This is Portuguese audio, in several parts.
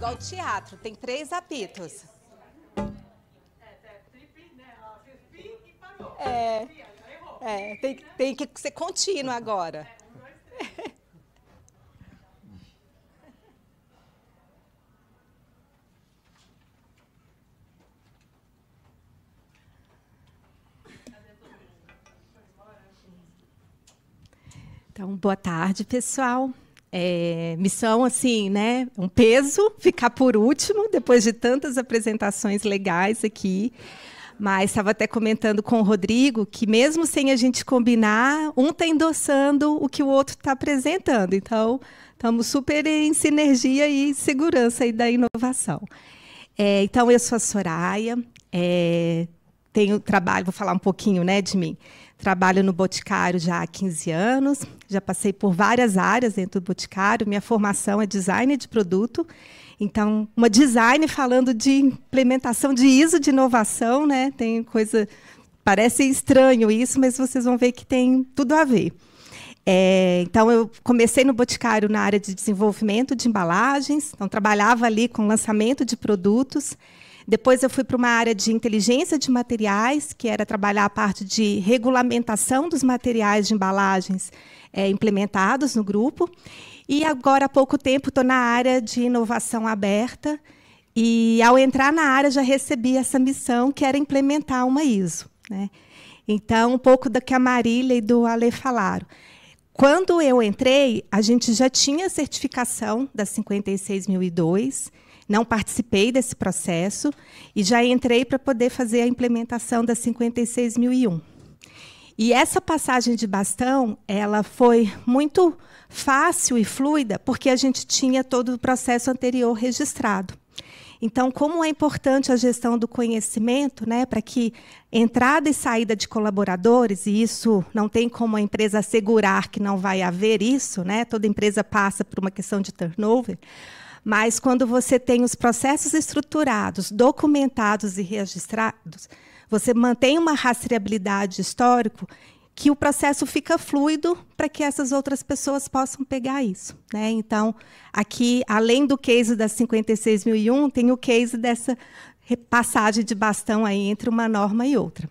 igual teatro, tem 3 apitos. Tem que ser contínuo agora. Então, boa tarde, pessoal. Missão, assim, né? Um peso ficar por último, depois de tantas apresentações legais aqui. Mas estava até comentando com o Rodrigo que, mesmo sem a gente combinar, um está endossando o que o outro está apresentando. Então, estamos super em sinergia e segurança aí da inovação. Então, eu sou a Soraya, tenho trabalho, vou falar um pouquinho, né, de mim. Trabalho no Boticário já há 15 anos, já passei por várias áreas dentro do Boticário. Minha formação é design de produto. Então, uma design falando de implementação de ISO, de inovação, né? Tem coisa, parece estranho isso, mas vocês vão ver que tem tudo a ver. Então, eu comecei no Boticário na área de desenvolvimento de embalagens, então trabalhava ali com lançamento de produtos. Depois eu fui para uma área de inteligência de materiais, que era trabalhar a parte de regulamentação dos materiais de embalagens implementados no grupo. E agora, há pouco tempo, estou na área de inovação aberta. E, ao entrar na área, já recebi essa missão, que era implementar uma ISO, né? Então, um pouco do que a Marília e do Ale falaram. Quando eu entrei, a gente já tinha a certificação da 56002, não participei desse processo, e já entrei para poder fazer a implementação da 56001. E essa passagem de bastão, ela foi muito fácil e fluida, porque a gente tinha todo o processo anterior registrado. Então, como é importante a gestão do conhecimento, né, para que entrada e saída de colaboradores, e isso não tem como a empresa assegurar que não vai haver isso, né, toda empresa passa por uma questão de turnover, mas quando você tem os processos estruturados, documentados e registrados, você mantém uma rastreabilidade histórica que o processo fica fluido para que essas outras pessoas possam pegar isso, né? Então, aqui, além do case da 56001, tem o case dessa passagem de bastão aí entre uma norma e outra.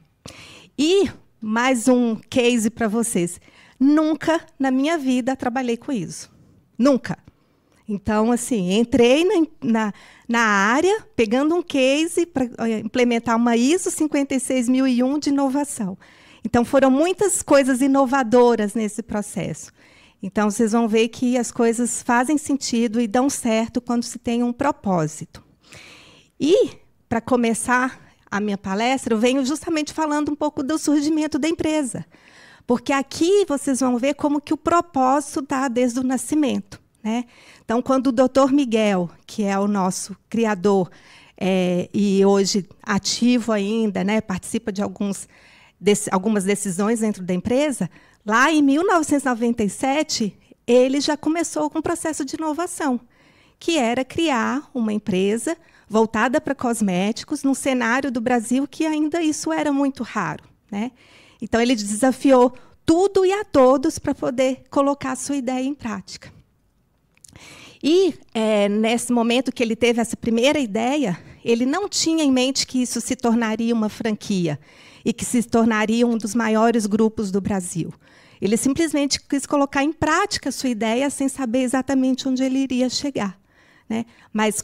E mais um case para vocês. Nunca na minha vida trabalhei com isso. Nunca. Então, assim, entrei na área, pegando um case para implementar uma ISO 56001 de inovação. Então, foram muitas coisas inovadoras nesse processo. Então, vocês vão ver que as coisas fazem sentido e dão certo quando se tem um propósito. E, para começar a minha palestra, eu venho justamente falando um pouco do surgimento da empresa. Porque aqui vocês vão ver como que o propósito está desde o nascimento, né? Então, quando o Dr. Miguel, que é o nosso criador, e hoje ativo ainda, né, participa de algumas decisões dentro da empresa, lá em 1997, ele já começou com um processo de inovação, que era criar uma empresa voltada para cosméticos, num cenário do Brasil que ainda isso era muito raro, né? Então, ele desafiou tudo e a todos para poder colocar a sua ideia em prática. E, nesse momento que ele teve essa primeira ideia, ele não tinha em mente que isso se tornaria uma franquia e que se tornaria um dos maiores grupos do Brasil. Ele simplesmente quis colocar em prática a sua ideia sem saber exatamente onde ele iria chegar, né? Mas,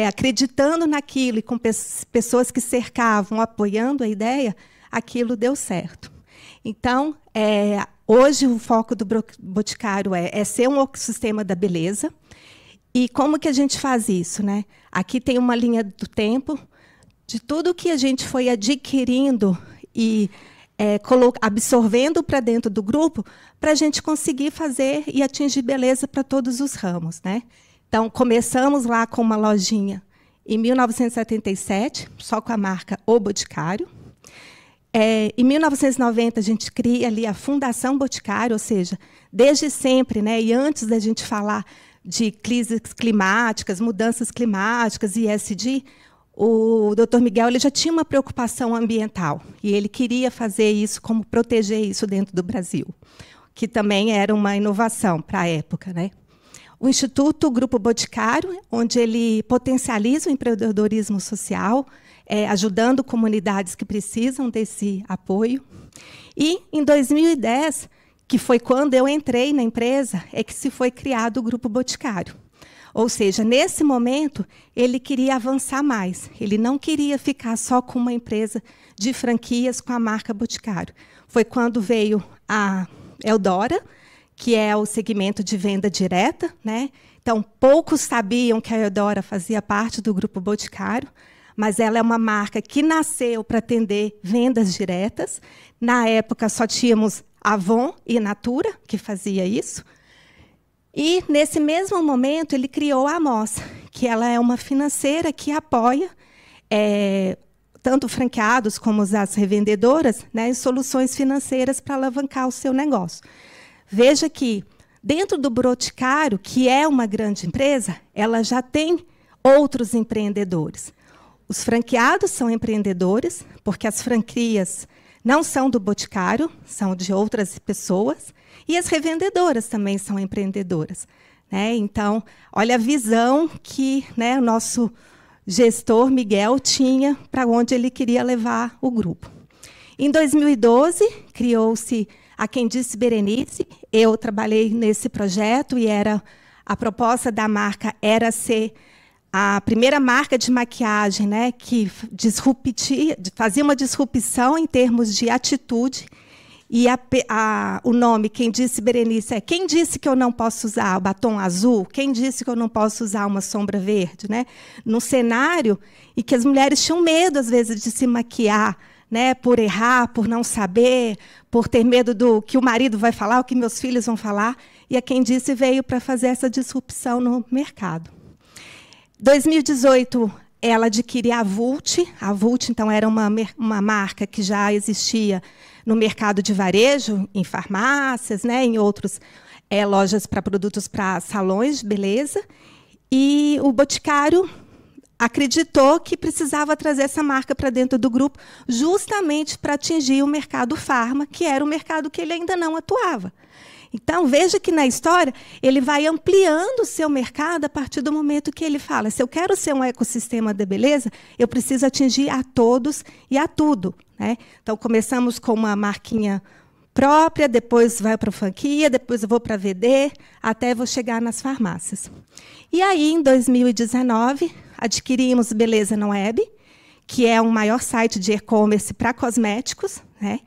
acreditando naquilo e com pessoas que cercavam, apoiando a ideia, aquilo deu certo. Então, hoje, o foco do Boticário é ser um ecossistema da beleza. E como que a gente faz isso, né? Aqui tem uma linha do tempo de tudo que a gente foi adquirindo e absorvendo para dentro do grupo para a gente conseguir fazer e atingir beleza para todos os ramos, né? Então, começamos lá com uma lojinha em 1977, só com a marca O Boticário. Em 1990, a gente cria ali a Fundação Boticário, ou seja, desde sempre, né, e antes da gente falar de crises climáticas, mudanças climáticas e ESG, o Dr. Miguel ele já tinha uma preocupação ambiental, e ele queria fazer isso, como proteger isso dentro do Brasil, que também era uma inovação para a época, né? o Instituto Grupo Boticário, onde ele potencializa o empreendedorismo social, ajudando comunidades que precisam desse apoio. E, em 2010, que foi quando eu entrei na empresa, é que se foi criado o Grupo Boticário. Ou seja, nesse momento, ele queria avançar mais. Ele não queria ficar só com uma empresa de franquias com a marca Boticário. Foi quando veio a Eudora, que é o segmento de venda direta, né? Então, poucos sabiam que a Eudora fazia parte do Grupo Boticário, mas ela é uma marca que nasceu para atender vendas diretas. Na época, só tínhamos Avon e Natura, que fazia isso. E, nesse mesmo momento, ele criou a Amos, que ela é uma financeira que apoia tanto franqueados como as revendedoras, né, em soluções financeiras para alavancar o seu negócio. Veja que, dentro do Boticário, que é uma grande empresa, ela já tem outros empreendedores. Os franqueados são empreendedores, porque as franquias não são do Boticário, são de outras pessoas, e as revendedoras também são empreendedoras, né? Então, olha a visão que, né, o nosso gestor, Miguel, tinha para onde ele queria levar o grupo. Em 2012, criou-se a Quem Disse Berenice. Eu trabalhei nesse projeto e a proposta da marca era ser a primeira marca de maquiagem, né, que fazia uma disrupção em termos de atitude. E o nome, Quem Disse Berenice, é quem disse que eu não posso usar o batom azul? Quem disse que eu não posso usar uma sombra verde? Né? Num cenário em que as mulheres tinham medo, às vezes, de se maquiar, né, por errar, por não saber, por ter medo do que o marido vai falar, o que meus filhos vão falar. E a Quem Disse veio para fazer essa disrupção no mercado. Em 2018, ela adquiriu a Vult. A Vult, então, era uma marca que já existia no mercado de varejo, em farmácias, né, em outras lojas para produtos para salões de beleza. E o Boticário acreditou que precisava trazer essa marca para dentro do grupo, justamente para atingir o mercado farma, que era o mercado que ele ainda não atuava. Então, veja que, na história, ele vai ampliando o seu mercado a partir do momento que ele fala: se eu quero ser um ecossistema de beleza, eu preciso atingir a todos e a tudo. Né? Então, começamos com uma marquinha própria, depois vai para a franquia, depois eu vou para a VD, até vou chegar nas farmácias. E aí, em 2019, adquirimos Beleza na Web, que é o maior site de e-commerce para cosméticos. Né?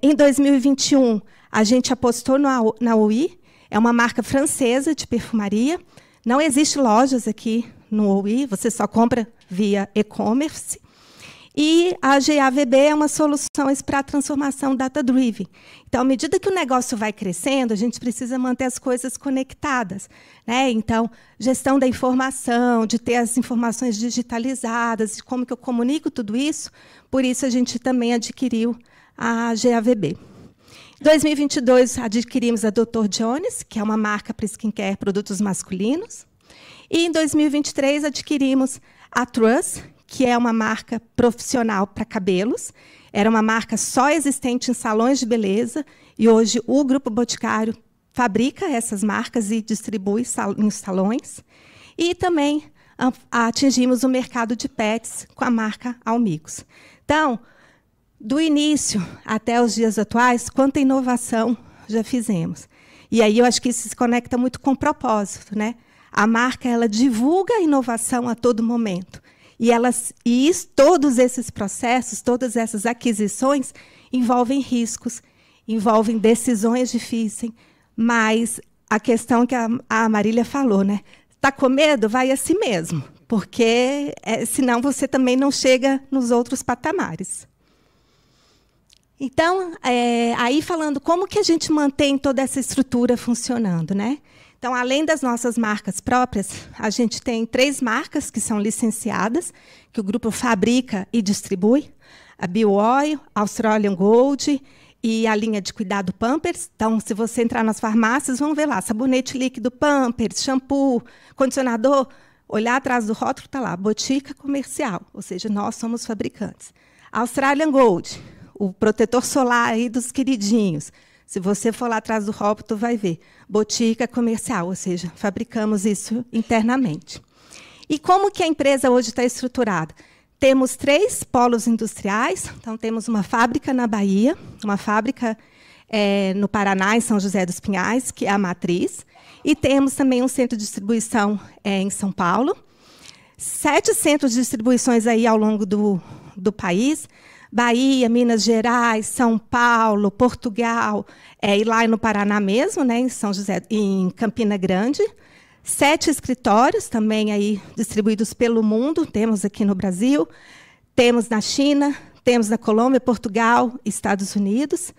Em 2021, a gente apostou na OUI, é uma marca francesa de perfumaria. Não existe lojas aqui no OUI, você só compra via e-commerce. E a GAVB é uma solução para a transformação data-driven. Então, à medida que o negócio vai crescendo, a gente precisa manter as coisas conectadas. Né? Então, gestão da informação, de ter as informações digitalizadas, de como que eu comunico tudo isso. Por isso, a gente também adquiriu a GAVB. Em 2022, adquirimos a Dr. Jones, que é uma marca para skincare, produtos masculinos. E, em 2023, adquirimos a Truss, que é uma marca profissional para cabelos. Era uma marca só existente em salões de beleza, e hoje o Grupo Boticário fabrica essas marcas e distribui em salões. E também atingimos o mercado de pets com a marca Almigos. Então, do início até os dias atuais, quanta inovação já fizemos. E aí eu acho que isso se conecta muito com o propósito. Né? A marca, ela divulga a inovação a todo momento. E todos esses processos, todas essas aquisições, envolvem riscos, envolvem decisões difíceis, mas a questão que a Marília falou, né? Está com medo? Vai a si mesmo, porque senão você também não chega nos outros patamares. Então, aí falando como que a gente mantém toda essa estrutura funcionando, né? Então, além das nossas marcas próprias, a gente tem 3 marcas que são licenciadas, que o grupo fabrica e distribui: a BioOil, Australian Gold e a linha de cuidado Pampers. Então, se você entrar nas farmácias, vão ver lá, sabonete líquido Pampers, shampoo, condicionador. Olhar atrás do rótulo, está lá, Botica Comercial, ou seja, nós somos fabricantes. Australian Gold, o protetor solar aí dos queridinhos. Se você for lá atrás do rótulo, vai ver. Botica comercial, ou seja, fabricamos isso internamente. E como que a empresa hoje está estruturada? Temos 3 polos industriais. Então, temos uma fábrica na Bahia, uma fábrica no Paraná, em São José dos Pinhais, que é a matriz. E temos também um centro de distribuição em São Paulo. 7 centros de distribuições aí ao longo do país. Bahia, Minas Gerais, São Paulo, Portugal, e lá no Paraná mesmo, né, em São José, em Campina Grande. 7 escritórios também aí distribuídos pelo mundo, temos aqui no Brasil, temos na China, temos na Colômbia, Portugal, Estados Unidos.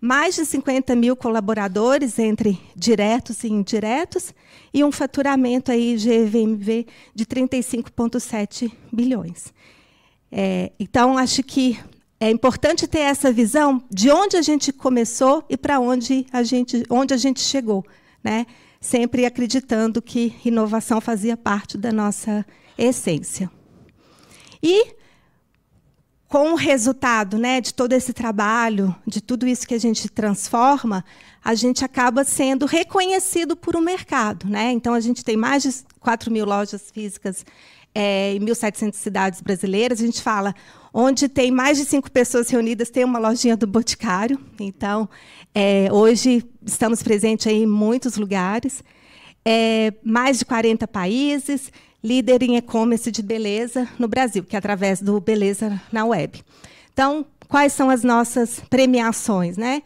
Mais de 50 mil colaboradores, entre diretos e indiretos, e um faturamento aí GVMV de 35,7 bilhões. Então, acho que é importante ter essa visão de onde a gente começou e para onde a gente chegou, né? Sempre acreditando que inovação fazia parte da nossa essência. E, com o resultado, né, de todo esse trabalho, de tudo isso que a gente transforma, a gente acaba sendo reconhecido por um mercado, né? Então, a gente tem mais de 4 mil lojas físicas em 1.700 cidades brasileiras. A gente fala, onde tem mais de 5 pessoas reunidas, tem uma lojinha do Boticário. Então, hoje estamos presentes em muitos lugares, mais de 40 países, líder em e-commerce de beleza no Brasil, que é através do Beleza na Web. Então, quais são as nossas premiações, né?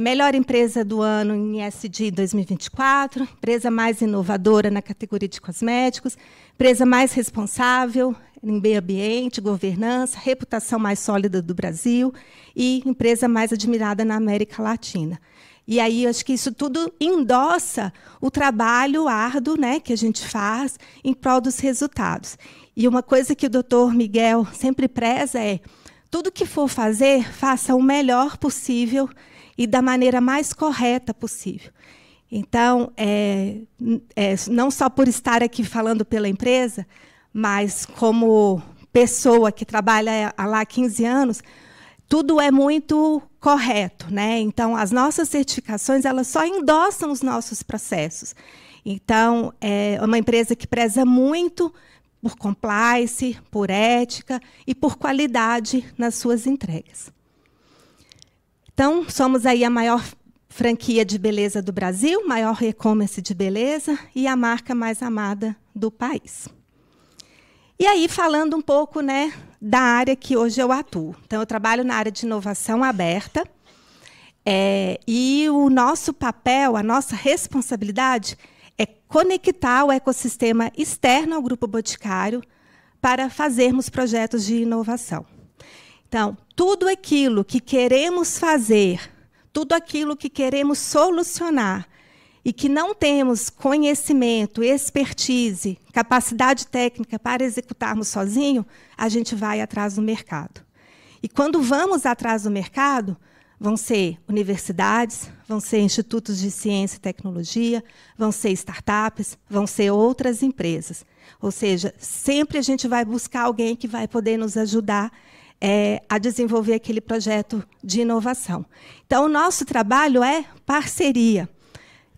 Melhor empresa do ano em ESG 2024, empresa mais inovadora na categoria de cosméticos, empresa mais responsável em meio ambiente, governança, reputação mais sólida do Brasil e empresa mais admirada na América Latina. E aí, acho que isso tudo endossa o trabalho árduo, né, que a gente faz em prol dos resultados. E uma coisa que o Dr. Miguel sempre preza é, tudo que for fazer, faça o melhor possível e da maneira mais correta possível. Então, não só por estar aqui falando pela empresa, mas como pessoa que trabalha lá há 15 anos, tudo é muito correto, né? Então, as nossas certificações elas só endossam os nossos processos. Então, é uma empresa que preza muito por compliance, por ética e por qualidade nas suas entregas. Então, somos aí a maior franquia de beleza do Brasil, maior e-commerce de beleza e a marca mais amada do país. E aí, falando um pouco, né, da área que hoje eu atuo. Então, eu trabalho na área de inovação aberta, e o nosso papel, a nossa responsabilidade é conectar o ecossistema externo ao Grupo Boticário para fazermos projetos de inovação. Então, tudo aquilo que queremos fazer, tudo aquilo que queremos solucionar e que não temos conhecimento, expertise, capacidade técnica para executarmos sozinho, a gente vai atrás do mercado. E quando vamos atrás do mercado, vão ser universidades, vão ser institutos de ciência e tecnologia, vão ser startups, vão ser outras empresas. Ou seja, sempre a gente vai buscar alguém que vai poder nos ajudar a desenvolver aquele projeto de inovação. Então, o nosso trabalho é parceria,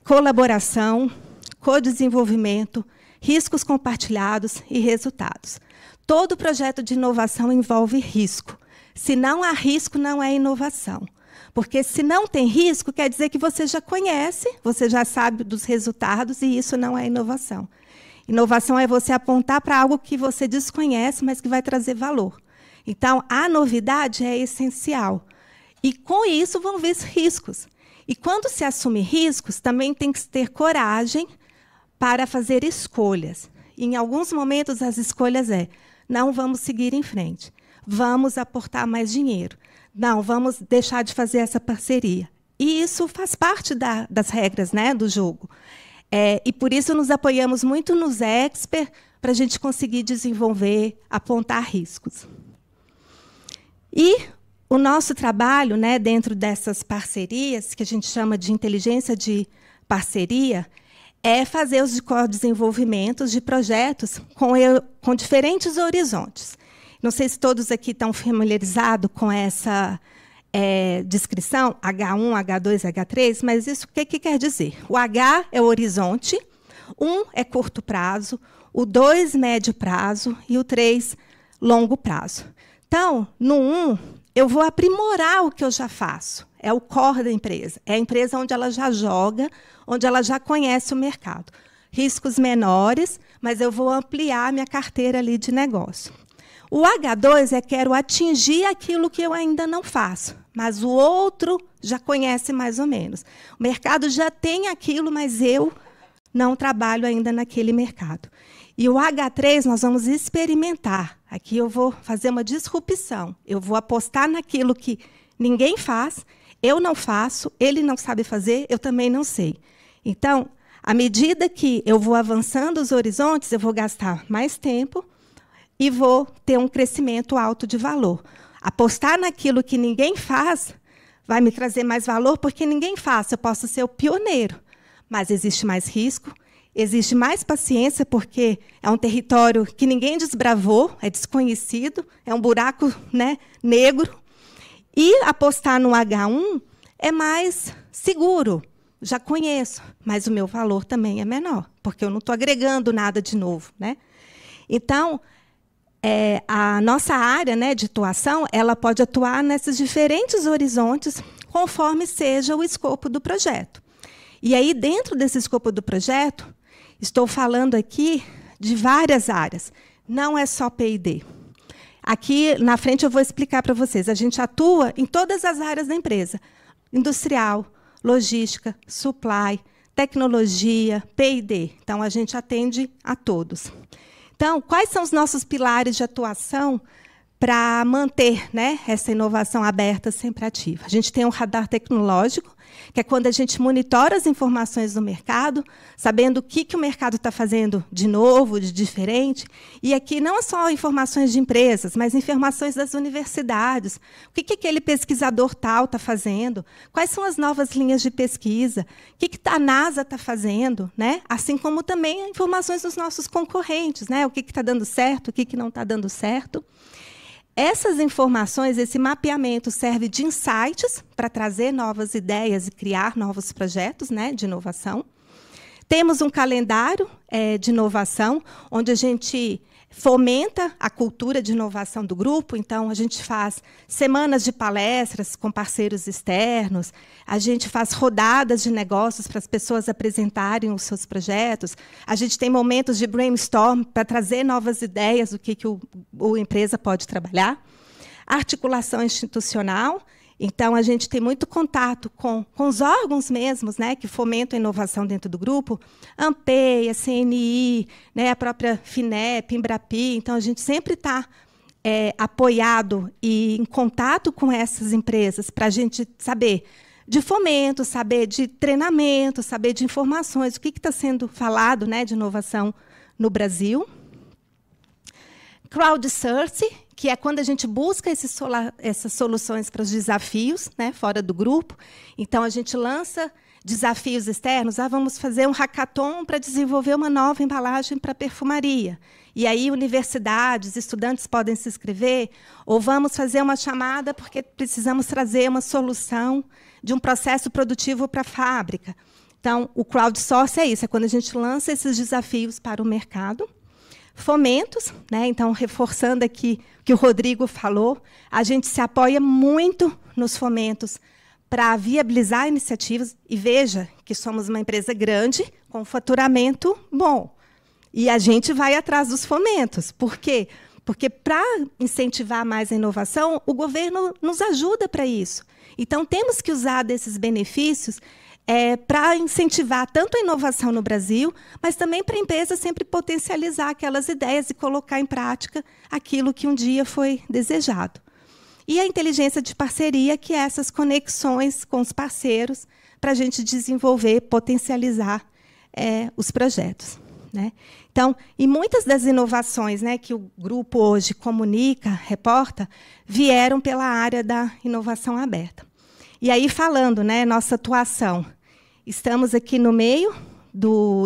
colaboração, co-desenvolvimento, riscos compartilhados e resultados. Todo projeto de inovação envolve risco. Se não há risco, não é inovação. Porque, se não tem risco, quer dizer que você já conhece, você já sabe dos resultados, e isso não é inovação. Inovação é você apontar para algo que você desconhece, mas que vai trazer valor. Então, a novidade é essencial. E, com isso, vão vir riscos. E, quando se assume riscos, também tem que ter coragem para fazer escolhas. E, em alguns momentos, as escolhas não vamos seguir em frente, vamos aportar mais dinheiro, não, vamos deixar de fazer essa parceria. E isso faz parte das regras, né, do jogo. E, por isso, nos apoiamos muito nos experts para a gente conseguir desenvolver, apontar riscos. E o nosso trabalho, né, dentro dessas parcerias, que a gente chama de inteligência de parceria, é fazer os desenvolvimentos de projetos com diferentes horizontes. Não sei se todos aqui estão familiarizados com essa descrição, H1, H2, H3, mas isso o que quer dizer? O H é o horizonte, 1 é curto prazo, o 2, médio prazo, e o 3, longo prazo. Então, no 1, eu vou aprimorar o que eu já faço. É o core da empresa. É a empresa onde ela já joga, onde ela já conhece o mercado. Riscos menores, mas eu vou ampliar a minha carteira ali de negócio. O H2 é quero atingir aquilo que eu ainda não faço, mas o outro já conhece mais ou menos. O mercado já tem aquilo, mas eu não trabalho ainda naquele mercado. E o H3 nós vamos experimentar. Aqui eu vou fazer uma disrupção. Eu vou apostar naquilo que ninguém faz, eu não faço, ele não sabe fazer, eu também não sei. Então, à medida que eu vou avançando os horizontes, eu vou gastar mais tempo e vou ter um crescimento alto de valor. Apostar naquilo que ninguém faz vai me trazer mais valor, porque ninguém faz. Eu posso ser o pioneiro, mas existe mais risco, existe mais paciência, porque é um território que ninguém desbravou, é desconhecido, é um buraco, né, negro. E apostar no H1 é mais seguro. Já conheço, mas o meu valor também é menor, porque eu não estou agregando nada de novo, né? Então, a nossa área, né, de atuação, ela pode atuar nesses diferentes horizontes, conforme seja o escopo do projeto. E aí, dentro desse escopo do projeto, estou falando aqui de várias áreas. Não é só P&D. Aqui, na frente, eu vou explicar para vocês. A gente atua em todas as áreas da empresa. Industrial, logística, supply, tecnologia, P&D. Então, a gente atende a todos. Então, quais são os nossos pilares de atuação para manter, né, essa inovação aberta sempre ativa? A gente tem um radar tecnológico, que é quando a gente monitora as informações do mercado, sabendo o que o mercado está fazendo de novo, de diferente. E aqui não é só informações de empresas, mas informações das universidades. O que aquele pesquisador tal está fazendo? Quais são as novas linhas de pesquisa? O que a NASA está fazendo? Né? Assim como também informações dos nossos concorrentes. Né? O que está dando certo, o que não está dando certo. Essas informações, esse mapeamento serve de insights para trazer novas ideias e criar novos projetos, né, de inovação. Temos um calendário de inovação, onde a gente fomenta a cultura de inovação do grupo. Então, a gente faz semanas de palestras com parceiros externos, a gente faz rodadas de negócios para as pessoas apresentarem os seus projetos, a gente tem momentos de brainstorm para trazer novas ideias do que a empresa pode trabalhar. Articulação institucional. Então, a gente tem muito contato com os órgãos mesmos, né, que fomentam a inovação dentro do grupo, ANPEI, a CNI, né, a própria FINEP, Embrapi. Então, a gente sempre está apoiado e em contato com essas empresas para a gente saber de fomento, saber de treinamento, saber de informações, o que está sendo falado, né, de inovação no Brasil. Crowdsourcing, que é quando a gente busca essas soluções para os desafios, né, fora do grupo. Então, a gente lança desafios externos. Vamos fazer um hackathon para desenvolver uma nova embalagem para perfumaria. E aí, universidades, estudantes podem se inscrever, ou vamos fazer uma chamada porque precisamos trazer uma solução de um processo produtivo para a fábrica. Então, o crowdsourcing é isso, é quando a gente lança esses desafios para o mercado. Fomentos, né? Então, reforçando aqui o que o Rodrigo falou, a gente se apoia muito nos fomentos para viabilizar iniciativas. E veja que somos uma empresa grande, com faturamento bom. E a gente vai atrás dos fomentos. Por quê? Porque, para incentivar mais a inovação, o governo nos ajuda para isso. Então, temos que usar desses benefícios para incentivar tanto a inovação no Brasil, mas também para a empresa sempre potencializar aquelas ideias e colocar em prática aquilo que um dia foi desejado. E a inteligência de parceria, que é essas conexões com os parceiros para a gente desenvolver, potencializar os projetos. Né? Então, e muitas das inovações, né, que o grupo hoje comunica, reporta, vieram pela área da inovação aberta. E aí, falando, né, nossa atuação, estamos aqui no meio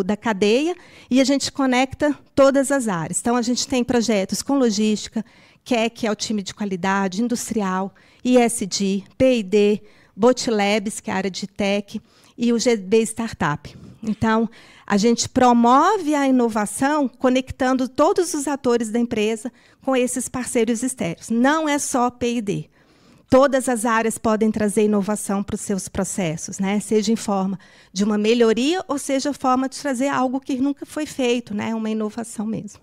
da cadeia e a gente conecta todas as áreas. Então, a gente tem projetos com logística, QEC, que é o time de qualidade, industrial, ISD, P&D, Botlabs, que é a área de tech, e o GB Startup. Então, a gente promove a inovação conectando todos os atores da empresa com esses parceiros externos. Não é só P&D. Todas as áreas podem trazer inovação para os seus processos, né? Seja em forma de uma melhoria ou seja em forma de trazer algo que nunca foi feito, né? Uma inovação mesmo.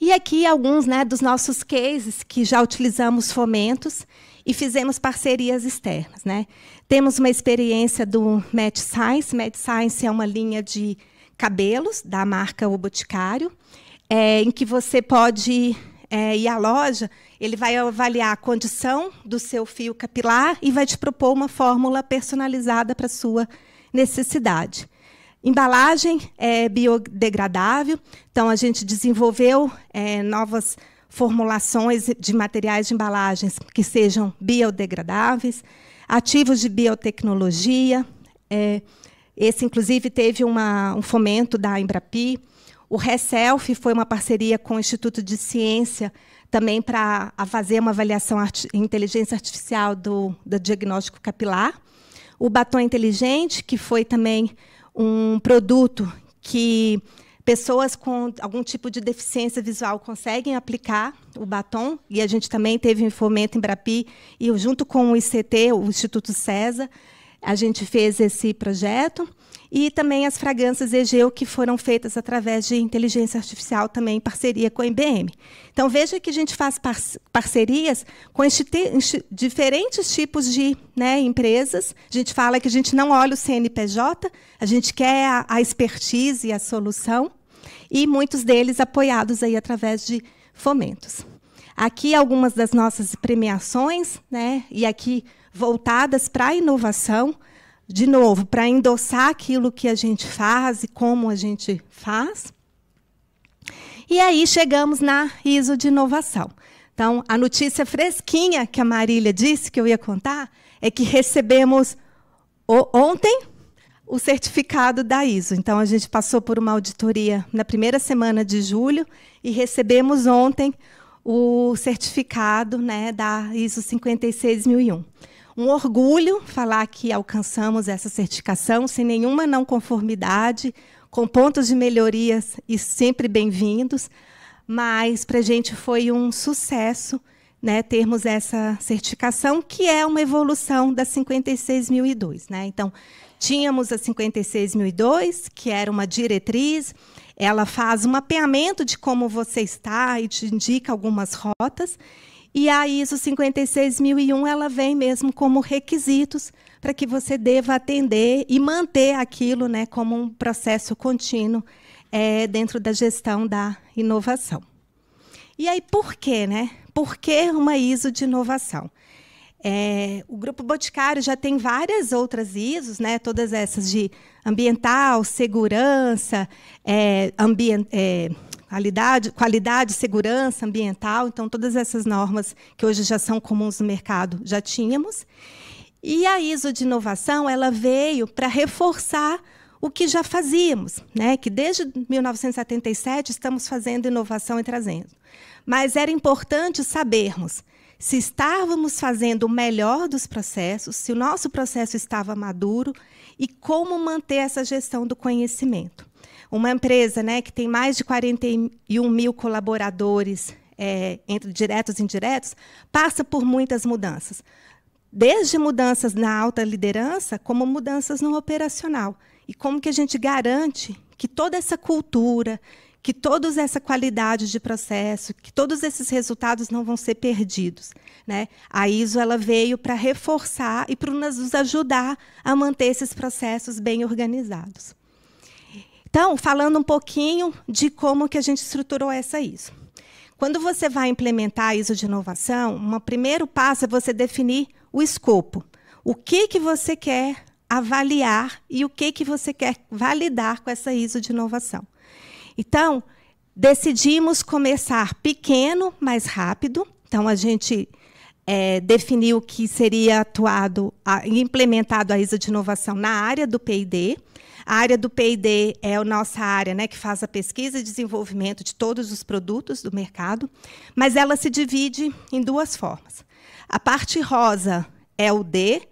E aqui alguns, né, dos nossos cases que já utilizamos fomentos e fizemos parcerias externas, né? Temos uma experiência do Match Science. Match Science é uma linha de cabelos da marca O Boticário, em que você pode ir à loja, ele vai avaliar a condição do seu fio capilar e vai te propor uma fórmula personalizada para a sua necessidade. Embalagem é biodegradável, então a gente desenvolveu novas formulações de materiais de embalagens que sejam biodegradáveis, ativos de biotecnologia. Esse, inclusive, teve um fomento da Embrapi. O ReSelf foi uma parceria com o Instituto de Ciência, também para fazer uma avaliação em inteligência artificial do diagnóstico capilar. O batom inteligente, que foi também um produto que pessoas com algum tipo de deficiência visual conseguem aplicar o batom, e a gente também teve um fomento em Embrapi, e junto com o ICT, o Instituto César, a gente fez esse projeto, e também as fragrâncias Egeu, que foram feitas através de inteligência artificial, também em parceria com a IBM. Então, veja que a gente faz parcerias com diferentes tipos de, né, empresas. A gente fala que a gente não olha o CNPJ, a gente quer a expertise e a solução, e muitos deles apoiados aí através de fomentos. Aqui algumas das nossas premiações, né, e aqui voltadas para a inovação, de novo, para endossar aquilo que a gente faz e como a gente faz. E aí chegamos na ISO de inovação. Então, a notícia fresquinha que a Marília disse que eu ia contar é que recebemos ontem o certificado da ISO. Então, a gente passou por uma auditoria na primeira semana de julho e recebemos ontem o certificado, né, da ISO 56001. Um orgulho falar que alcançamos essa certificação sem nenhuma não conformidade, com pontos de melhorias e sempre bem-vindos, mas para a gente foi um sucesso, né, termos essa certificação, que é uma evolução da 56002. Né? Então, tínhamos a 56002, que era uma diretriz, ela faz um mapeamento de como você está e te indica algumas rotas, e a ISO 56001 ela vem mesmo como requisitos para que você deva atender e manter aquilo, né, como um processo contínuo dentro da gestão da inovação. E aí, por quê, né? Por que uma ISO de inovação? O Grupo Boticário já tem várias outras ISOs, né, todas essas de ambiental, segurança, qualidade, segurança ambiental, então todas essas normas que hoje já são comuns no mercado já tínhamos. E a ISO de inovação ela veio para reforçar o que já fazíamos, né? Que desde 1977 estamos fazendo inovação e trazendo. Mas era importante sabermos se estávamos fazendo o melhor dos processos, se o nosso processo estava maduro e como manter essa gestão do conhecimento. Uma empresa, né, que tem mais de 41 mil colaboradores, entre diretos e indiretos, passa por muitas mudanças. Desde mudanças na alta liderança, como mudanças no operacional. E como que a gente garante que toda essa cultura, que toda essa qualidade de processo, que todos esses resultados não vão ser perdidos, né? A ISO ela veio para reforçar e para nos ajudar a manter esses processos bem organizados. Então, falando um pouquinho de como que a gente estruturou essa ISO. Quando você vai implementar a ISO de inovação, um primeiro passo é você definir o escopo. O que você quer avaliar e o que você quer validar com essa ISO de inovação. Então, decidimos começar pequeno, mais rápido. Então, a gente definiu que seria implementado a ISO de inovação na área do P&D. A área do P&D é a nossa área, né, que faz a pesquisa e desenvolvimento de todos os produtos do mercado, mas ela se divide em duas formas. A parte rosa é o D,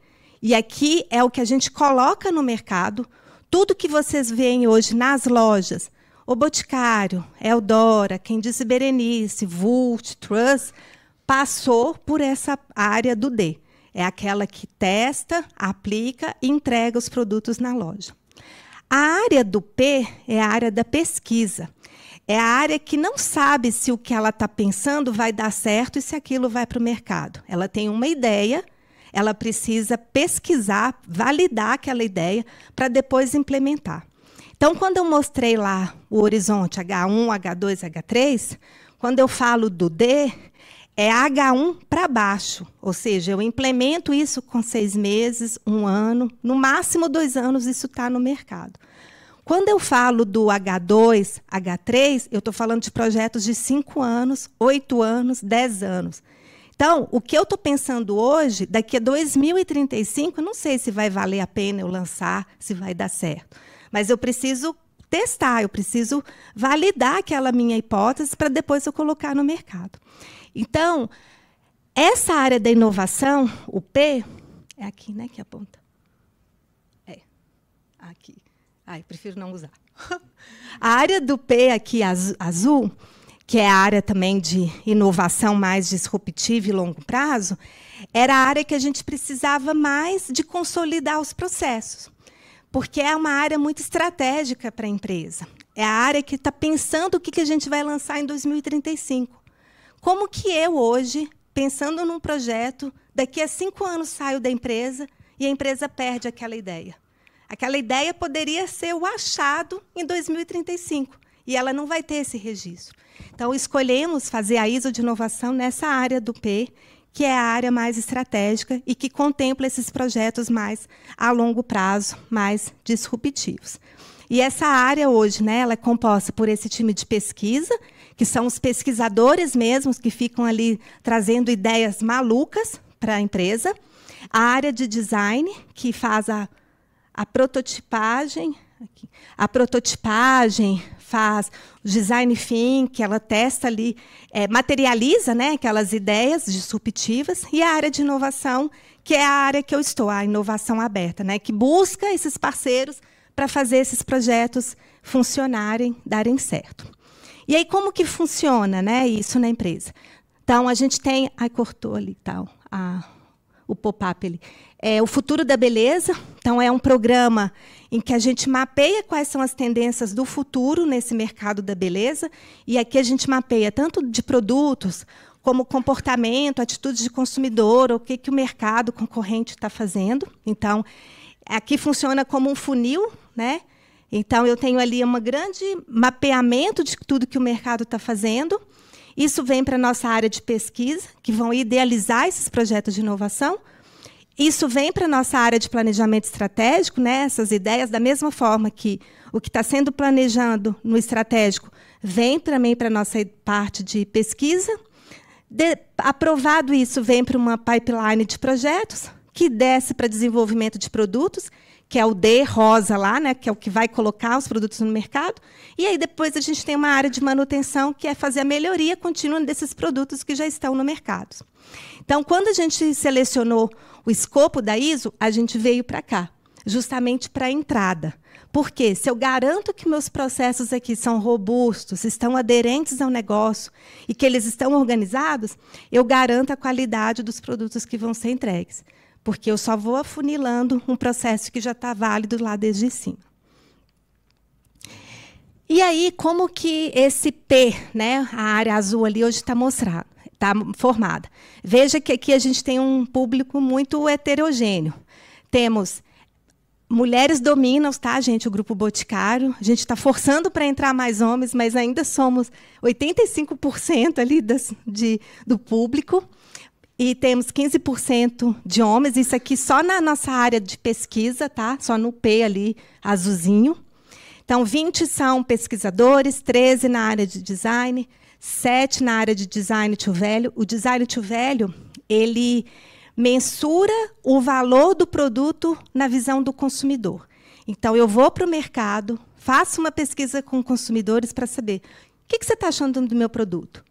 e aqui é o que a gente coloca no mercado. Tudo que vocês veem hoje nas lojas, O Boticário, Eldora, Quem Disse Berenice, Vult, Truss, passou por essa área do D. É aquela que testa, aplica e entrega os produtos na loja. A área do P é a área da pesquisa. É a área que não sabe se o que ela está pensando vai dar certo e se aquilo vai para o mercado. Ela tem uma ideia, ela precisa pesquisar, validar aquela ideia para depois implementar. Então, quando eu mostrei lá o horizonte H1, H2, H3, quando eu falo do D, é H1 para baixo, ou seja, eu implemento isso com 6 meses, 1 ano, no máximo 2 anos isso está no mercado. Quando eu falo do H2, H3, eu estou falando de projetos de 5 anos, 8 anos, 10 anos. Então, o que eu estou pensando hoje, daqui a 2035, eu não sei se vai valer a pena eu lançar, se vai dar certo. Mas eu preciso testar, eu preciso validar aquela minha hipótese para depois eu colocar no mercado. Então, essa área da inovação, o P, é aqui, né, que aponta? É, aqui. Ai, prefiro não usar. A área do P aqui, azul, que é a área também de inovação mais disruptiva e longo prazo, era a área que a gente precisava mais de consolidar os processos, porque é uma área muito estratégica para a empresa. É a área que está pensando o que a gente vai lançar em 2035. Como que eu, hoje, pensando num projeto, daqui a 5 anos saio da empresa e a empresa perde aquela ideia? Aquela ideia poderia ser o achado em 2035, e ela não vai ter esse registro. Então, escolhemos fazer a ISO de inovação nessa área do P, que é a área mais estratégica e que contempla esses projetos mais a longo prazo, mais disruptivos. E essa área hoje, né, ela é composta por esse time de pesquisa, que são os pesquisadores mesmos que ficam ali trazendo ideias malucas para a empresa. A área de design, que faz a prototipagem, aqui, faz o design thinking, que ela testa ali, materializa, né, aquelas ideias disruptivas, e a área de inovação, que é a área que eu estou, a inovação aberta, né, que busca esses parceiros para fazer esses projetos funcionarem, darem certo. E aí, como que funciona, né, isso na empresa? Então, a gente tem... Ai, cortou ali, tal, o pop-up ali. É o Futuro da Beleza. Então, é um programa em que a gente mapeia quais são as tendências do futuro nesse mercado da beleza. E aqui a gente mapeia tanto de produtos, como comportamento, atitudes de consumidor, o que o mercado concorrente está fazendo. Então, aqui funciona como um funil, né? Então, eu tenho ali um grande mapeamento de tudo que o mercado está fazendo. Isso vem para a nossa área de pesquisa, que vão idealizar esses projetos de inovação. Isso vem para a nossa área de planejamento estratégico, né, essas ideias, da mesma forma que o que está sendo planejado no estratégico vem também para a nossa parte de pesquisa. Aprovado isso, vem para uma pipeline de projetos, que desce para desenvolvimento de produtos, que é o D rosa lá, né, que é o que vai colocar os produtos no mercado. E aí depois a gente tem uma área de manutenção, que é fazer a melhoria contínua desses produtos que já estão no mercado. Então, quando a gente selecionou o escopo da ISO, a gente veio para cá, justamente para a entrada. Porque se eu garanto que meus processos aqui são robustos, estão aderentes ao negócio e que eles estão organizados, eu garanto a qualidade dos produtos que vão ser entregues. Porque eu só vou afunilando um processo que já está válido lá desde cima. E aí, como que esse P, né, a área azul ali, hoje está mostrada, está formada? Veja que aqui a gente tem um público muito heterogêneo. Temos mulheres dominam, tá, gente, o Grupo Boticário. A gente está forçando para entrar mais homens, mas ainda somos 85% ali do público. E temos 15% de homens, isso aqui só na nossa área de pesquisa, tá? Só no P ali, azulzinho. Então, 20 são pesquisadores, 13 na área de design, 7 na área de design to value. O design to value, ele mensura o valor do produto na visão do consumidor. Então, eu vou para o mercado, faço uma pesquisa com consumidores para saber o que você está achando do meu produto.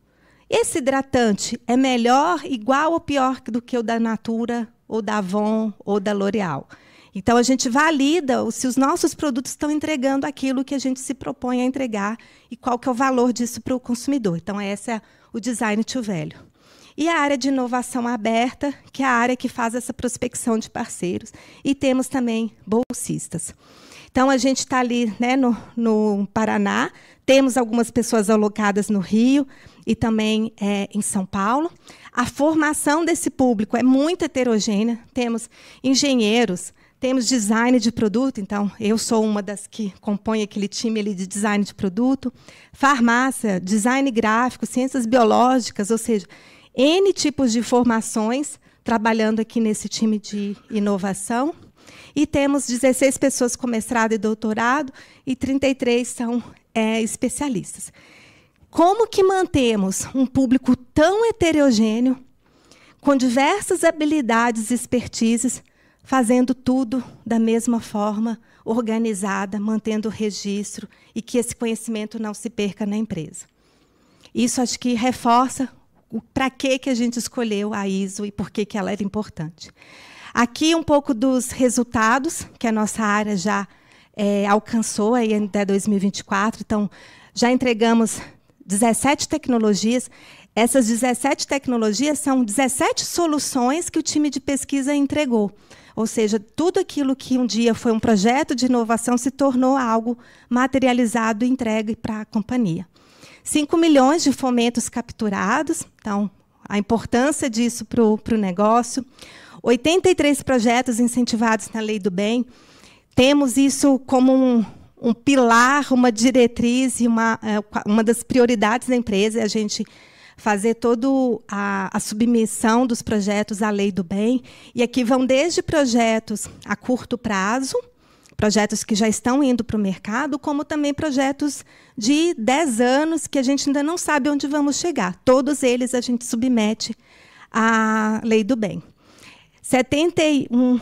Esse hidratante é melhor, igual ou pior do que o da Natura, ou da Avon, ou da L'Oréal? Então, a gente valida se os nossos produtos estão entregando aquilo que a gente se propõe a entregar e qual que é o valor disso para o consumidor. Então, esse é o Design to Value. E a área de inovação aberta, que é a área que faz essa prospecção de parceiros. E temos também bolsistas. Então, a gente está ali, né, no Paraná, temos algumas pessoas alocadas no Rio e também em São Paulo. A formação desse público é muito heterogênea. Temos engenheiros, temos design de produto, então eu sou uma das que compõe aquele time ali de design de produto, farmácia, design gráfico, ciências biológicas, ou seja, N tipos de formações trabalhando aqui nesse time de inovação. E temos 16 pessoas com mestrado e doutorado e 33 são especialistas. Como que mantemos um público tão heterogêneo, com diversas habilidades e expertises, fazendo tudo da mesma forma, organizada, mantendo o registro e que esse conhecimento não se perca na empresa? Isso acho que reforça para que a gente escolheu a ISO e por que ela era importante. Aqui um pouco dos resultados que a nossa área já alcançou aí até 2024. Então, já entregamos 17 tecnologias. Essas 17 tecnologias são 17 soluções que o time de pesquisa entregou. Ou seja, tudo aquilo que um dia foi um projeto de inovação se tornou algo materializado e entregue para a companhia. 5 milhões de fomentos capturados, então, a importância disso para o negócio. 83 projetos incentivados na Lei do Bem. Temos isso como um pilar, uma diretriz e uma das prioridades da empresa, é a gente fazer toda a submissão dos projetos à Lei do Bem. E aqui vão desde projetos a curto prazo, projetos que já estão indo para o mercado, como também projetos de 10 anos que a gente ainda não sabe onde vamos chegar. Todos eles a gente submete à Lei do Bem. 71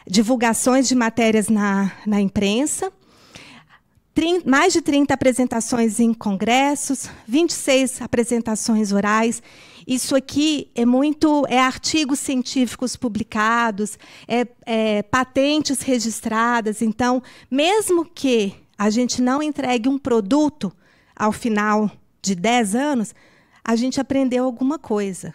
divulgações de matérias na imprensa, mais de 30 apresentações em congressos, 26 apresentações orais. Isso aqui é artigos científicos publicados, patentes registradas. Então, mesmo que a gente não entregue um produto ao final de 10 anos, a gente aprendeu alguma coisa.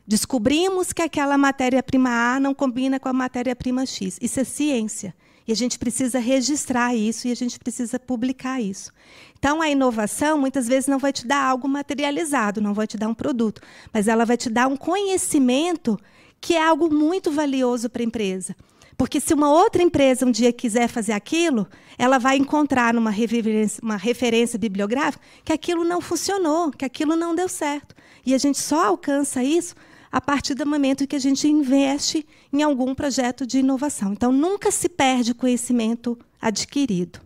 Descobrimos que aquela matéria-prima A não combina com a matéria-prima X. Isso é ciência. E a gente precisa registrar isso e a gente precisa publicar isso. Então, a inovação, muitas vezes, não vai te dar algo materializado, não vai te dar um produto, mas ela vai te dar um conhecimento que é algo muito valioso para a empresa. Porque se uma outra empresa um dia quiser fazer aquilo, ela vai encontrar uma referência bibliográfica que aquilo não funcionou, que aquilo não deu certo. E a gente só alcança isso a partir do momento que a gente investe em algum projeto de inovação. Então, nunca se perde conhecimento adquirido.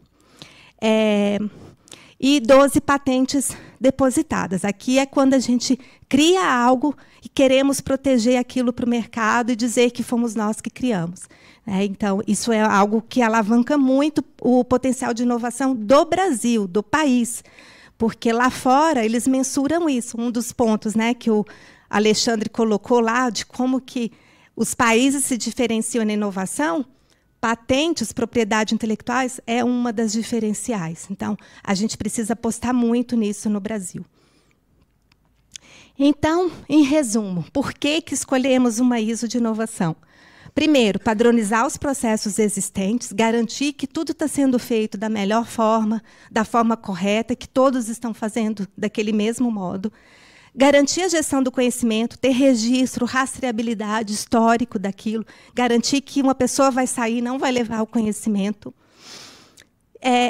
E 12 patentes depositadas. Aqui é quando a gente cria algo e queremos proteger aquilo para o mercado e dizer que fomos nós que criamos. Então, isso é algo que alavanca muito o potencial de inovação do Brasil, do país, porque lá fora eles mensuram isso. Um dos pontos, né, que o Alexandre colocou lá, de como que os países se diferenciam na inovação, patentes, propriedade intelectuais, é uma das diferenciais. Então, a gente precisa apostar muito nisso no Brasil. Então, em resumo, por que escolhemos uma ISO de inovação? Primeiro, padronizar os processos existentes, garantir que tudo está sendo feito da melhor forma, da forma correta, que todos estão fazendo daquele mesmo modo. Garantir a gestão do conhecimento, ter registro, rastreabilidade, histórico daquilo, garantir que uma pessoa vai sair e não vai levar o conhecimento.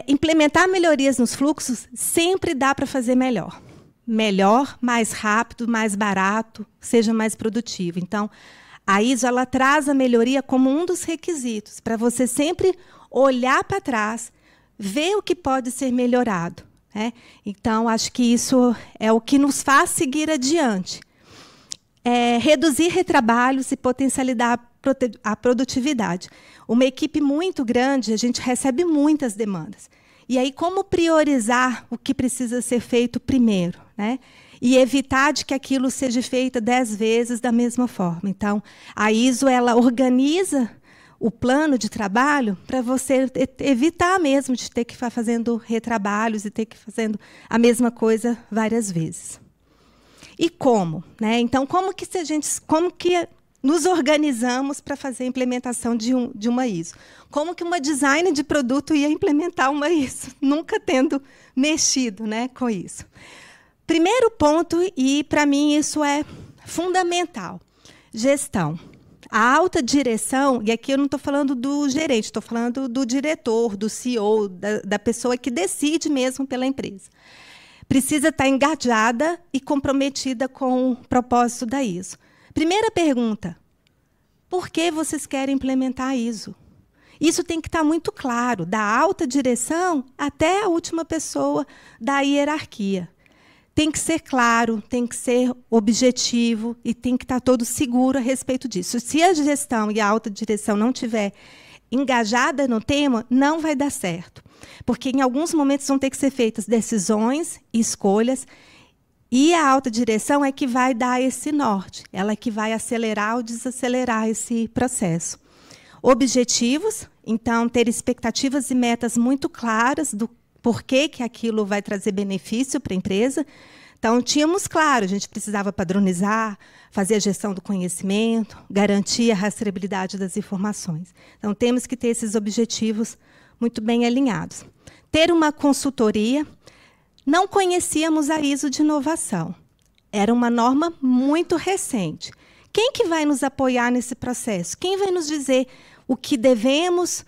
Implementar melhorias nos fluxos sempre dá para fazer melhor. Melhor, mais rápido, mais barato, seja mais produtivo. Então, a ISO ela traz a melhoria como um dos requisitos, para você sempre olhar para trás, ver o que pode ser melhorado. Então, acho que isso é o que nos faz seguir adiante. Reduzir retrabalhos e a produtividade. Uma equipe muito grande, a gente recebe muitas demandas. E aí, como priorizar o que precisa ser feito primeiro, né? E evitar de que aquilo seja feito 10 vezes da mesma forma. Então, a ISO ela organiza o plano de trabalho para você evitar mesmo de ter que ficar fazendo retrabalhos e ter que ir fazendo a mesma coisa várias vezes. E como, né? Então, como que nos organizamos para fazer a implementação de uma ISO? Como que uma designer de produto ia implementar uma ISO, nunca tendo mexido, né, com isso? Primeiro ponto, e para mim isso é fundamental, gestão. A alta direção, e aqui eu não estou falando do gerente, estou falando do diretor, do CEO, da pessoa que decide mesmo pela empresa. Precisa estar engajada e comprometida com o propósito da ISO. Primeira pergunta, por que vocês querem implementar a ISO? Isso tem que estar muito claro, da alta direção até a última pessoa da hierarquia. Tem que ser claro, tem que ser objetivo e tem que estar todo seguro a respeito disso. Se a gestão e a alta direção não estiver engajada no tema, não vai dar certo. Porque, em alguns momentos, vão ter que ser feitas decisões e escolhas, e a alta direção é que vai dar esse norte, ela é que vai acelerar ou desacelerar esse processo. Objetivos, então, ter expectativas e metas muito claras do porquê que aquilo vai trazer benefício para a empresa. Então, tínhamos claro, a gente precisava padronizar, fazer a gestão do conhecimento, garantir a rastreabilidade das informações. Então, temos que ter esses objetivos muito bem alinhados. Ter uma consultoria. Não conhecíamos a ISO de inovação. Era uma norma muito recente. Quem que vai nos apoiar nesse processo? Quem vai nos dizer o que devemos,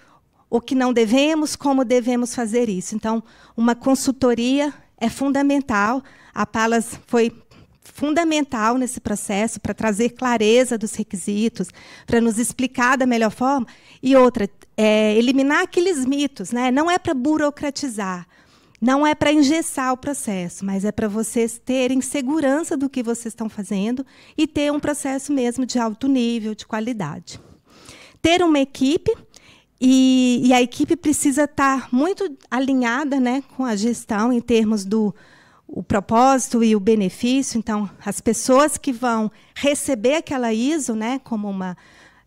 o que não devemos, como devemos fazer isso? Então, uma consultoria é fundamental. A Palas foi fundamental nesse processo para trazer clareza dos requisitos, para nos explicar da melhor forma. E outra, eliminar aqueles mitos, né? Não é para burocratizar, não é para engessar o processo, mas é para vocês terem segurança do que vocês estão fazendo e ter um processo mesmo de alto nível, de qualidade. Ter uma equipe, e a equipe precisa estar muito alinhada, né, com a gestão em termos do propósito e o benefício. Então, as pessoas que vão receber aquela ISO, né, como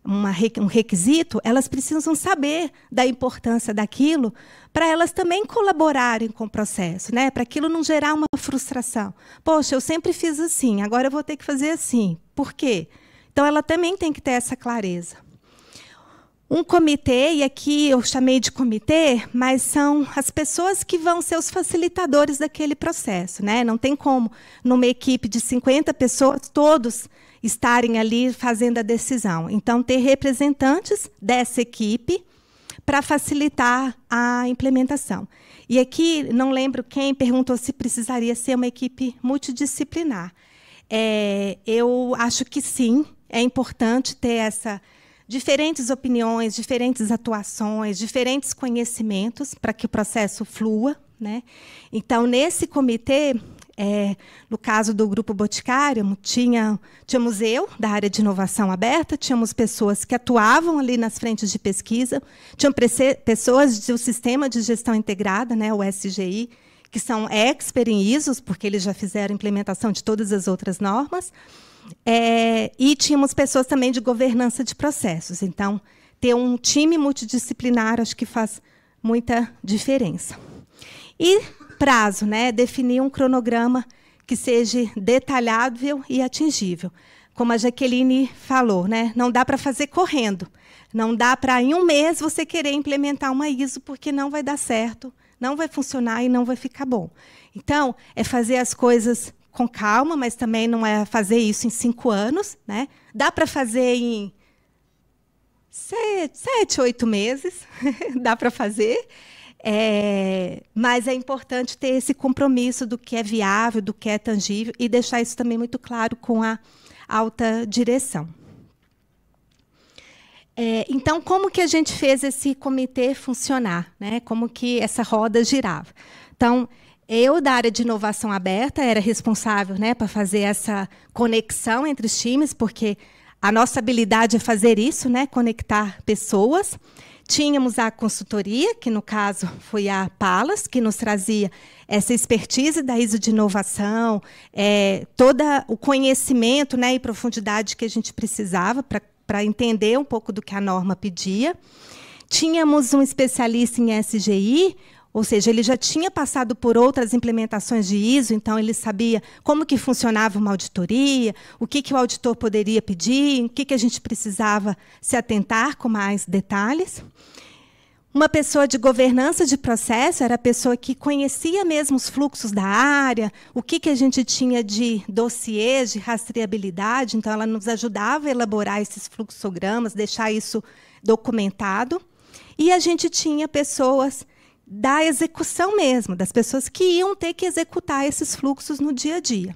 um requisito, elas precisam saber da importância daquilo para elas também colaborarem com o processo, né? Para aquilo não gerar uma frustração. Poxa, eu sempre fiz assim, agora eu vou ter que fazer assim. Por quê? Então, ela também tem que ter essa clareza. Um comitê, e aqui eu chamei de comitê, mas são as pessoas que vão ser os facilitadores daquele processo, né? Não tem como, numa equipe de 50 pessoas, todos estarem ali fazendo a decisão. Então, ter representantes dessa equipe para facilitar a implementação. E aqui, não lembro quem perguntou se precisaria ser uma equipe multidisciplinar. Eu acho que sim, é importante ter diferentes opiniões, diferentes atuações, diferentes conhecimentos para que o processo flua, né? Então, nesse comitê, no caso do Grupo Boticário, tínhamos eu, da área de inovação aberta, tínhamos pessoas que atuavam ali nas frentes de pesquisa, tinham pessoas do Sistema de Gestão Integrada, né, o SGI, que são expert em ISOs, porque eles já fizeram a implementação de todas as outras normas, e tínhamos pessoas também de governança de processos. Então, ter um time multidisciplinar acho que faz muita diferença. E prazo, né? Definir um cronograma que seja detalhável e atingível. Como a Jaqueline falou, né? Não dá para fazer correndo. Não dá para, em um mês, você querer implementar uma ISO, porque não vai dar certo, não vai funcionar e não vai ficar bom. Então, é fazer as coisas com calma, mas também não é fazer isso em 5 anos, né? Dá para fazer em 7, 8 meses, dá para fazer. Mas é importante ter esse compromisso do que é viável, do que é tangível, e deixar isso também muito claro com a alta direção. Então, como que a gente fez esse comitê funcionar, né? Como que essa roda girava? Então, eu, da área de inovação aberta, era responsável, né, para fazer essa conexão entre os times, porque a nossa habilidade é fazer isso, né? Conectar pessoas. Tínhamos a consultoria, que no caso foi a Palas, que nos trazia essa expertise da ISO de inovação, todo o conhecimento, né, e profundidade que a gente precisava para entender um pouco do que a norma pedia. Tínhamos um especialista em SGI, ou seja, ele já tinha passado por outras implementações de ISO, então ele sabia como que funcionava uma auditoria, o que o auditor poderia pedir, o que a gente precisava se atentar com mais detalhes. Uma pessoa de governança de processo era a pessoa que conhecia mesmo os fluxos da área, o que a gente tinha de dossiês, de rastreabilidade, então ela nos ajudava a elaborar esses fluxogramas, deixar isso documentado. E a gente tinha pessoas da execução mesmo, das pessoas que iam ter que executar esses fluxos no dia a dia.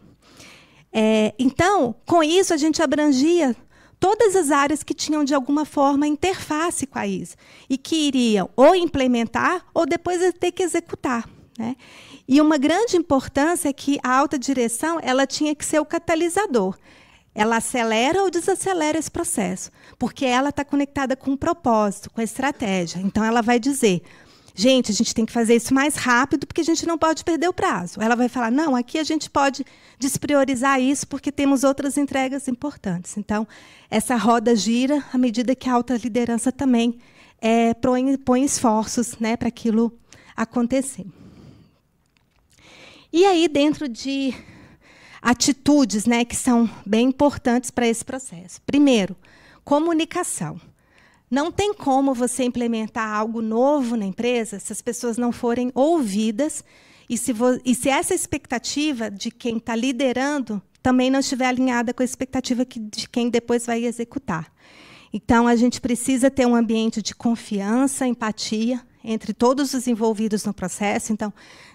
Então, com isso, a gente abrangia todas as áreas que tinham, de alguma forma, interface com a ISO e que iriam ou implementar ou depois ter que executar, né? E uma grande importância é que a alta direção ela tinha que ser o catalisador. Ela acelera ou desacelera esse processo, porque ela está conectada com o propósito, com a estratégia. Então, ela vai dizer: gente, a gente tem que fazer isso mais rápido, porque a gente não pode perder o prazo. Ela vai falar: não, aqui a gente pode despriorizar isso, porque temos outras entregas importantes. Então, essa roda gira à medida que a alta liderança também põe esforços, né, para aquilo acontecer. E aí, dentro de atitudes, né, que são bem importantes para esse processo. Primeiro, comunicação. Não tem como você implementar algo novo na empresa se as pessoas não forem ouvidas e se essa expectativa de quem está liderando também não estiver alinhada com a expectativa de quem depois vai executar. Então, a gente precisa ter um ambiente de confiança, empatia entre todos os envolvidos no processo. Então,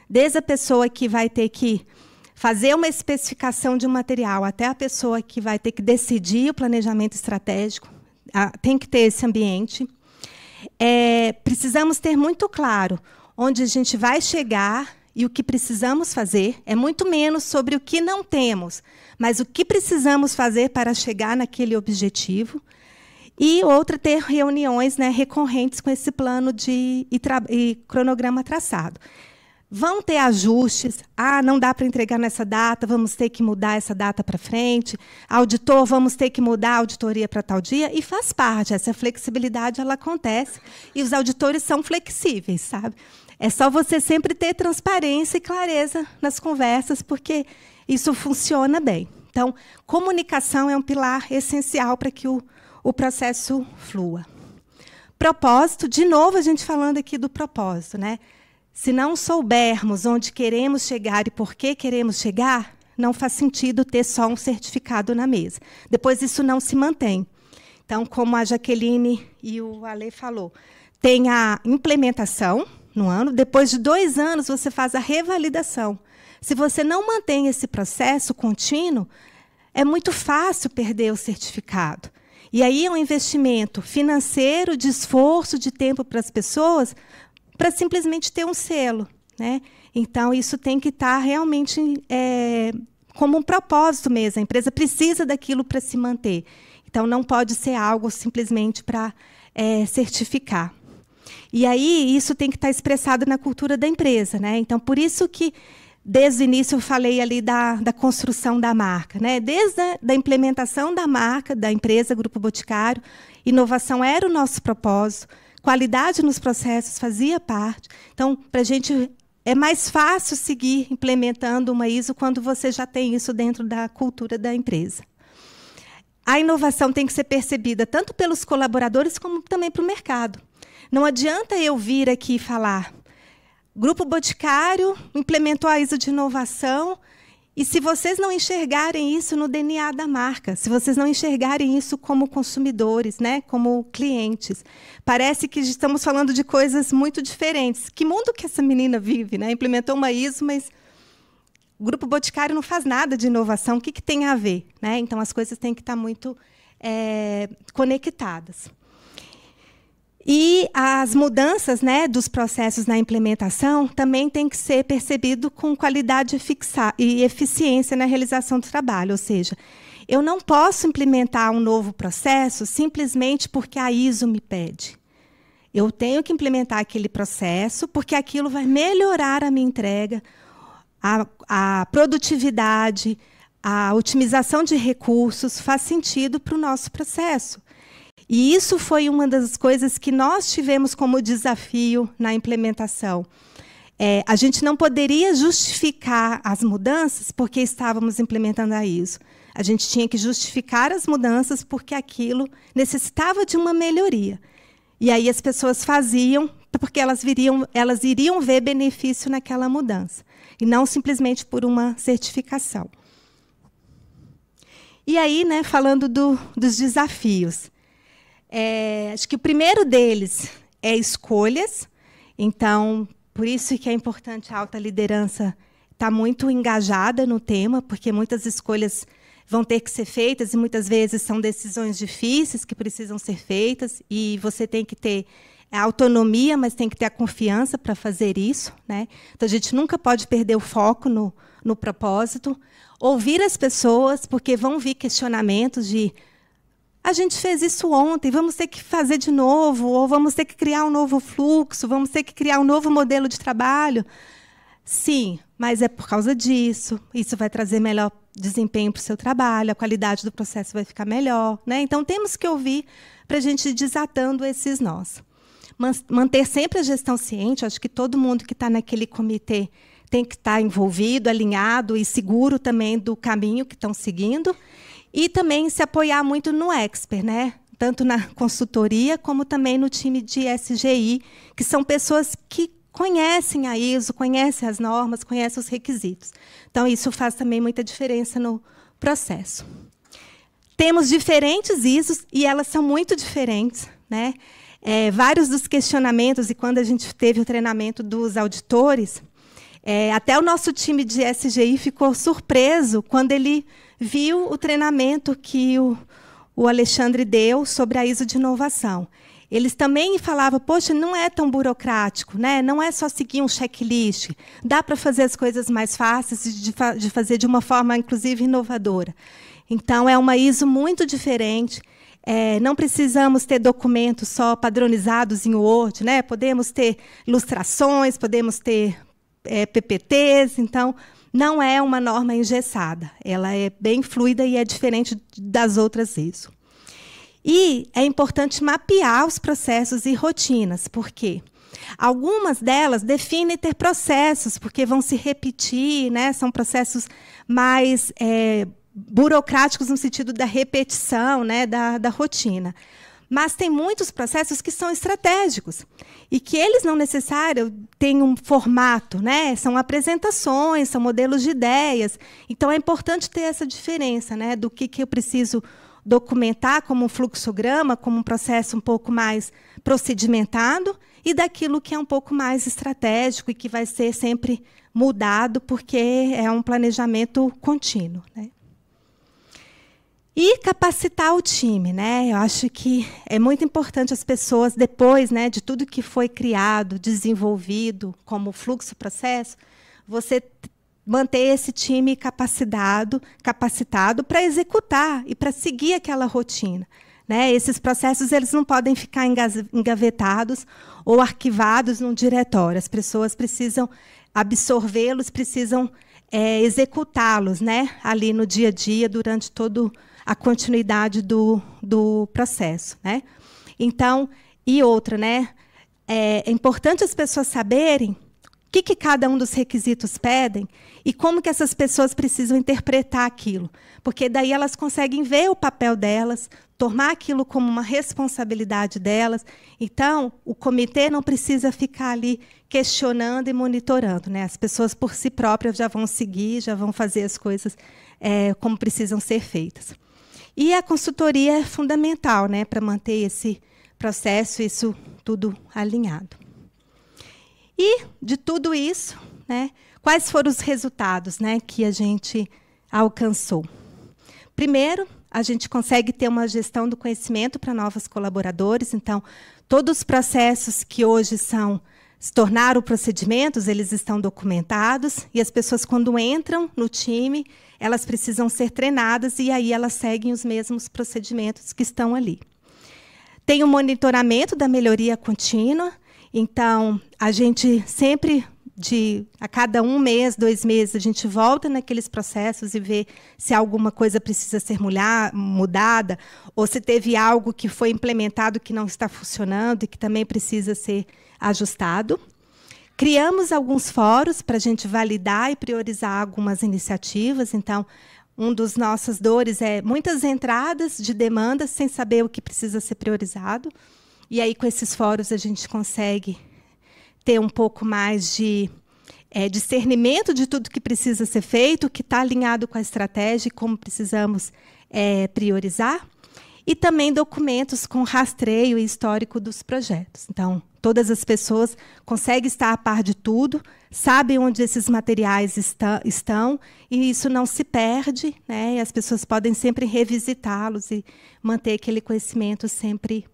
desde a pessoa que vai ter que fazer uma especificação de um material até a pessoa que vai ter que decidir o planejamento estratégico, tem que ter esse ambiente. Precisamos ter muito claro onde a gente vai chegar e o que precisamos fazer. É muito menos sobre o que não temos, mas o que precisamos fazer para chegar naquele objetivo. E outra, ter reuniões, né, recorrentes com esse plano e cronograma traçado. Vão ter ajustes. Não dá para entregar nessa data, vamos ter que mudar essa data para frente. Auditor, vamos ter que mudar a auditoria para tal dia. E faz parte, essa flexibilidade ela acontece. E os auditores são flexíveis, sabe? É só você sempre ter transparência e clareza nas conversas, porque isso funciona bem. Então, comunicação é um pilar essencial para que o processo flua. Propósito, de novo a gente falando aqui do propósito, né? Se não soubermos onde queremos chegar e por que queremos chegar, não faz sentido ter só um certificado na mesa. Depois isso não se mantém. Então, como a Jaqueline e o Ale falou, tem a implementação no ano, depois de 2 anos você faz a revalidação. Se você não mantém esse processo contínuo, é muito fácil perder o certificado. E aí é um investimento financeiro, de esforço, de tempo para as pessoas, para simplesmente ter um selo, né? Então, isso tem que estar realmente como um propósito mesmo. A empresa precisa daquilo para se manter. Então, não pode ser algo simplesmente para certificar. E aí, isso tem que estar expressado na cultura da empresa, né? Então, por isso que, desde o início, eu falei ali da construção da marca, né? Desde a implementação da marca da empresa Grupo Boticário, inovação era o nosso propósito, qualidade nos processos fazia parte. Então, para a gente, é mais fácil seguir implementando uma ISO quando você já tem isso dentro da cultura da empresa. A inovação tem que ser percebida tanto pelos colaboradores como também para o mercado. Não adianta eu vir aqui falar: Grupo Boticário implementou a ISO de inovação, e se vocês não enxergarem isso no DNA da marca, se vocês não enxergarem isso como consumidores, né, como clientes, parece que estamos falando de coisas muito diferentes. Que mundo que essa menina vive, né? Implementou uma ISO, mas o Grupo Boticário não faz nada de inovação. O que tem a ver, né? Então, as coisas têm que estar muito conectadas. E as mudanças, né, dos processos na implementação também tem que ser percebido com qualidade e eficiência na realização do trabalho. Ou seja, eu não posso implementar um novo processo simplesmente porque a ISO me pede. Eu tenho que implementar aquele processo porque aquilo vai melhorar a minha entrega, a produtividade, a otimização de recursos, faz sentido para o nosso processo. E isso foi uma das coisas que nós tivemos como desafio na implementação. A gente não poderia justificar as mudanças porque estávamos implementando a ISO. A gente tinha que justificar as mudanças porque aquilo necessitava de uma melhoria. E aí as pessoas faziam porque elas iriam ver benefício naquela mudança, e não simplesmente por uma certificação. E aí, né, falando dos desafios, acho que o primeiro deles é escolhas. Então, por isso que é importante a alta liderança estar muito engajada no tema, porque muitas escolhas vão ter que ser feitas e muitas vezes são decisões difíceis que precisam ser feitas, e você tem que ter a autonomia, mas tem que ter a confiança para fazer isso, né? Então, a gente nunca pode perder o foco no propósito. Ouvir as pessoas, porque vão vir questionamentos de a gente fez isso ontem, vamos ter que fazer de novo, ou vamos ter que criar um novo fluxo, vamos ter que criar um novo modelo de trabalho. Sim, mas é por causa disso. Isso vai trazer melhor desempenho para o seu trabalho, a qualidade do processo vai ficar melhor, né? Então, temos que ouvir para a gente ir desatando esses nós. Manter sempre a gestão ciente. Acho que todo mundo que está naquele comitê tem que estar envolvido, alinhado e seguro também do caminho que estão seguindo. E também se apoiar muito no expert, né? Tanto na consultoria como também no time de SGI, que são pessoas que conhecem a ISO, conhecem as normas, conhecem os requisitos. Então, isso faz também muita diferença no processo. Temos diferentes ISOs e elas são muito diferentes, né? Vários dos questionamentos, e quando a gente teve o treinamento dos auditores, até o nosso time de SGI ficou surpreso quando ele viu o treinamento que o Alexandre deu sobre a ISO de inovação. Eles também falavam, poxa, não é tão burocrático, né? Não é só seguir um checklist, dá para fazer as coisas mais fáceis de fazer de uma forma, inclusive, inovadora. Então, é uma ISO muito diferente. Não precisamos ter documentos só padronizados em Word, né? Podemos ter ilustrações, podemos ter PPTs. Então, não é uma norma engessada. Ela é bem fluida e é diferente das outras ISO. E é importante mapear os processos e rotinas. Por quê? Algumas delas definem ter processos, porque vão se repetir, né? São processos mais burocráticos no sentido da repetição, né? da rotina. Mas tem muitos processos que são estratégicos e que eles não necessariamente têm um formato, né? São apresentações, são modelos de ideias. Então, é importante ter essa diferença, né? Do que eu preciso documentar como um fluxograma, como um processo um pouco mais procedimentado, e daquilo que é um pouco mais estratégico e que vai ser sempre mudado, porque é um planejamento contínuo, né? E capacitar o time, né? Eu acho que é muito importante as pessoas, depois, né, de tudo que foi criado, desenvolvido, como fluxo, processo, você manter esse time capacitado para executar e para seguir aquela rotina, né? Esses processos eles não podem ficar engavetados ou arquivados num diretório. As pessoas precisam absorvê-los, precisam executá-los, né? Ali no dia a dia, durante toda a continuidade do processo, né? Então, e outra, né? É importante as pessoas saberem o que cada um dos requisitos pedem e como que essas pessoas precisam interpretar aquilo. Porque daí elas conseguem ver o papel delas, tomar aquilo como uma responsabilidade delas. Então, o comitê não precisa ficar ali questionando e monitorando, né? As pessoas, por si próprias, já vão seguir, já vão fazer as coisas como precisam ser feitas. E a consultoria é fundamental, né, para manter esse processo, isso tudo alinhado. E, de tudo isso, né, quais foram os resultados, né, que a gente alcançou? Primeiro, a gente consegue ter uma gestão do conhecimento para novos colaboradores. Então, todos os processos que hoje se tornaram procedimentos, eles estão documentados, e as pessoas, quando entram no time, elas precisam ser treinadas, e aí elas seguem os mesmos procedimentos que estão ali. Tem o monitoramento da melhoria contínua. Então, a gente sempre, a cada 1 mês, 2 meses, a gente volta naqueles processos e vê se alguma coisa precisa ser mudada, ou se teve algo que foi implementado que não está funcionando e que também precisa ser ajustado. Criamos alguns fóruns para a gente validar e priorizar algumas iniciativas. Então, dos nossas dores é muitas entradas de demandas sem saber o que precisa ser priorizado. E aí, com esses fóruns, a gente consegue ter um pouco mais de discernimento de tudo que precisa ser feito, que está alinhado com a estratégia e como precisamos priorizar. E também documentos com rastreio e histórico dos projetos. Então, todas as pessoas conseguem estar a par de tudo, sabem onde esses materiais estão, e isso não se perde, né? E as pessoas podem sempre revisitá-los e manter aquele conhecimento sempre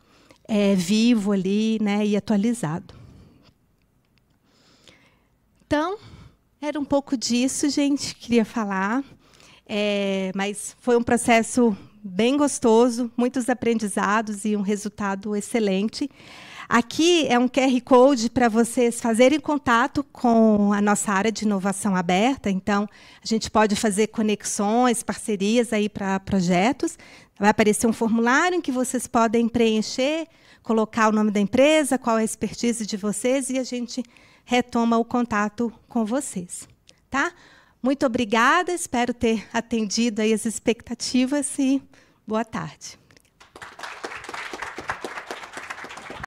vivo ali, né? E atualizado. Então, era um pouco disso, gente, que queria falar. Mas foi um processo bem gostoso, muitos aprendizados e um resultado excelente. Aqui é um QR Code para vocês fazerem contato com a nossa área de inovação aberta. Então, a gente pode fazer conexões, parcerias aí para projetos. Vai aparecer um formulário em que vocês podem preencher, colocar o nome da empresa, qual é a expertise de vocês, e a gente retoma o contato com vocês. Tá? Muito obrigada, espero ter atendido aí as expectativas e boa tarde.